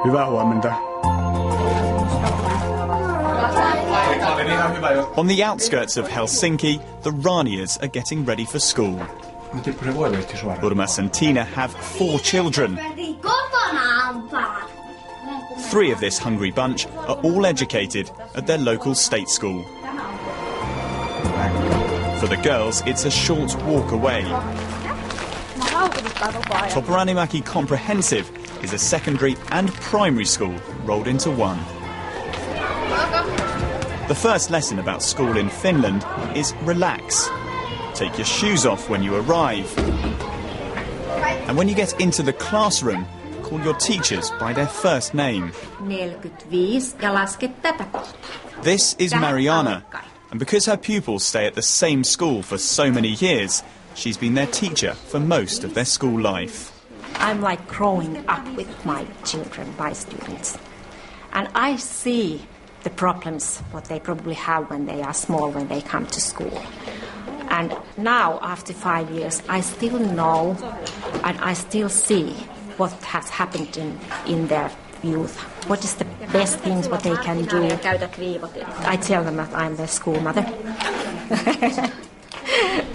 Hyvää huomenta. On the outskirts of Helsinki, the Ranias are getting ready for school. Urmas and Tina have 4 children. 3 of this hungry bunch are all educated at their local state school. For the girls, it's a short walk away. Toporanimäki Comprehensive is a secondary and primary school rolled into one. The first lesson about school in Finland is relax. Take your shoes off when you arrive. And when you get into the classroom, call your teachers by their first name. 45 ja laske tätä kohtaa. This is Mariana, and because her pupils stay at the same school for so many years, she's been their teacher for most of their school life. I'm like growing up with my children, my students. And I see the problems, what they probably have when they are small, when they come to school. And now, after 5 years, I still know and I still see what has happened in their youth. What is the best things what they can do? I tell them that I'm their school mother.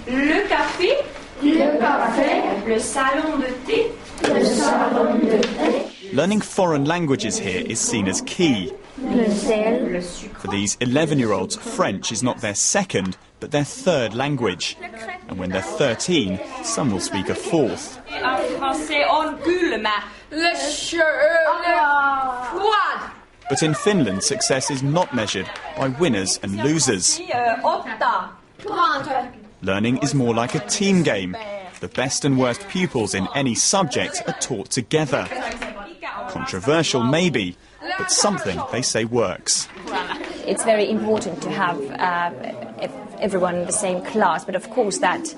Le café. Le café. Le salon de thé. Le salon de thé. Learning foreign languages here is seen as key. For these 11-year-olds, French is not their second, but their third language. And when they're 13, some will speak a fourth. But in Finland, success is not measured by winners and losers. Learning is more like a team game. The best and worst pupils in any subject are taught together. Controversial, maybe, but something, they say, works. It's very important to have everyone in the same class, but of course that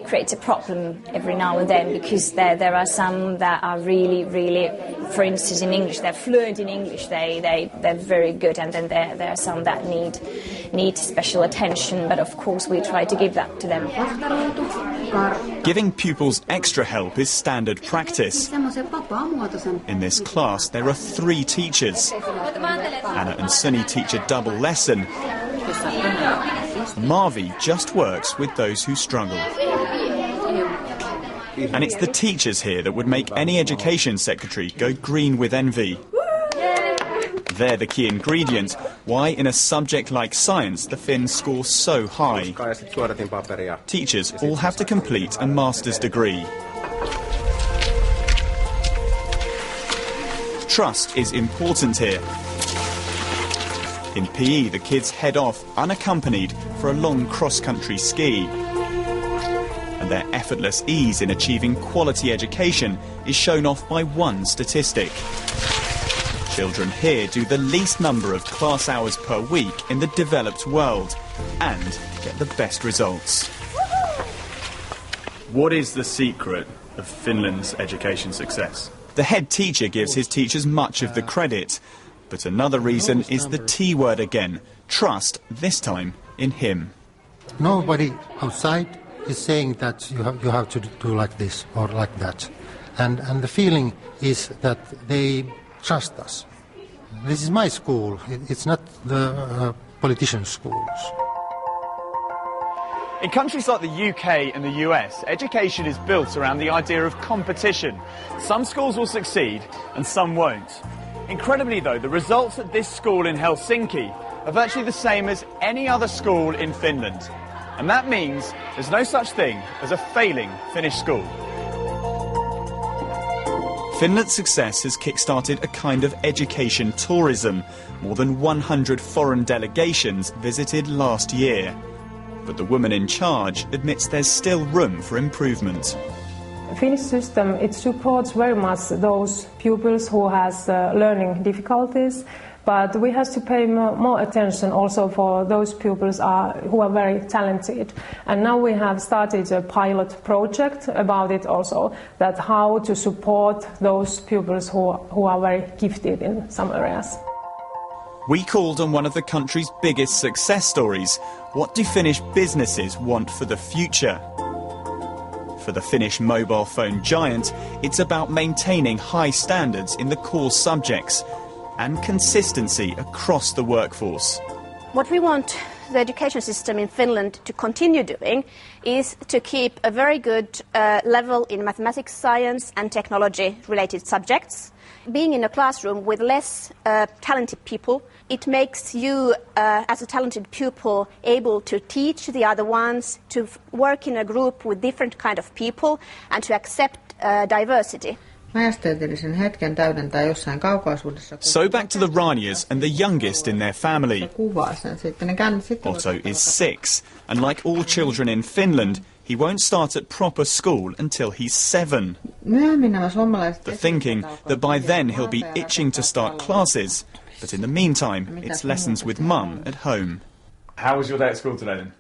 creates a problem every now and then, because there are some that are really, for instance in English, they're fluent in English, they're very good, and then there are some that need special attention, but of course we try to give that to them. Giving pupils extra help is standard practice. In this class there are 3 teachers. Anna and Sunny teach a double lesson. Marvi just works with those who struggle. And it's the teachers here that would make any education secretary go green with envy. They're the key ingredient why in a subject like science the Finns score so high. Teachers all have to complete a master's degree. Trust is important here. In PE, the kids head off unaccompanied for a long cross-country ski. And their effortless ease in achieving quality education is shown off by one statistic. Children here do the least number of class hours per week in the developed world and get the best results. What is the secret of Finland's education success? The head teacher gives his teachers much of the credit, but another reason is the T word again, trust, this time in him. Nobody outside is saying that you have to do like this or like that. And the feeling is that they trust us. This is my school, it's not the politicians' schools. In countries like the UK and the US, education is built around the idea of competition. Some schools will succeed and some won't. Incredibly though, the results at this school in Helsinki are virtually the same as any other school in Finland. And that means there's no such thing as a failing Finnish school. Finland's success has kick-started a kind of education tourism. More than 100 foreign delegations visited last year. But the woman in charge admits there's still room for improvement. The Finnish system, it supports very much those pupils who has learning difficulties, but we have to pay more attention also for those pupils who are very talented. And now we have started a pilot project about it also, that how to support those pupils who are very gifted in some areas. We called on one of the country's biggest success stories. What do Finnish businesses want for the future? For the Finnish mobile phone giant, it's about maintaining high standards in the core subjects and consistency across the workforce. What we want the education system in Finland to continue doing is to keep a very good level in mathematics, science and technology-related subjects. Being in a classroom with less talented people, it makes you, as a talented pupil, able to teach the other ones, to work in a group with different kind of people and to accept diversity. So back to the Ranias and the youngest in their family. Otto is 6, and like all children in Finland, he won't start at proper school until he's 7. The thinking that by then he'll be itching to start classes, but in the meantime, it's lessons with mum at home. How was your day at school today then?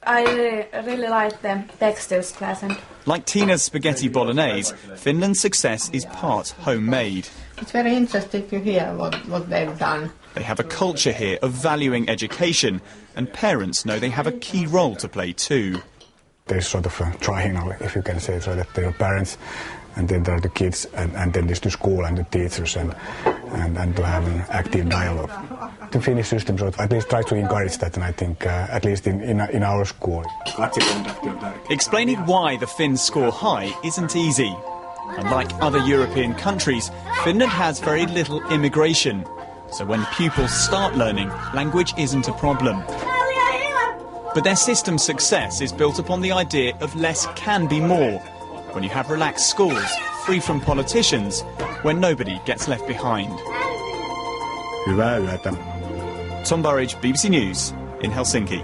I really like the textiles class. And like Tina's spaghetti bolognese, Finland's success is part homemade. it's very interesting to hear what they've done. They have a culture here of valuing education, and parents know they have a key role to play too. There's sort of a triangle, if you can say so, that there are parents, and then there are the kids, and then there's the school and the teachers, and to have an active dialogue. The Finnish system sort of at least tries to encourage that, and I think at least in our school. Explaining why the Finns score high isn't easy. Unlike other European countries, Finland has very little immigration. So when pupils start learning, language isn't a problem. But their system's success is built upon the idea of less can be more. When you have relaxed schools, free from politicians, when nobody gets left behind. Hyvää yötä. Tom Burridge, BBC News in Helsinki.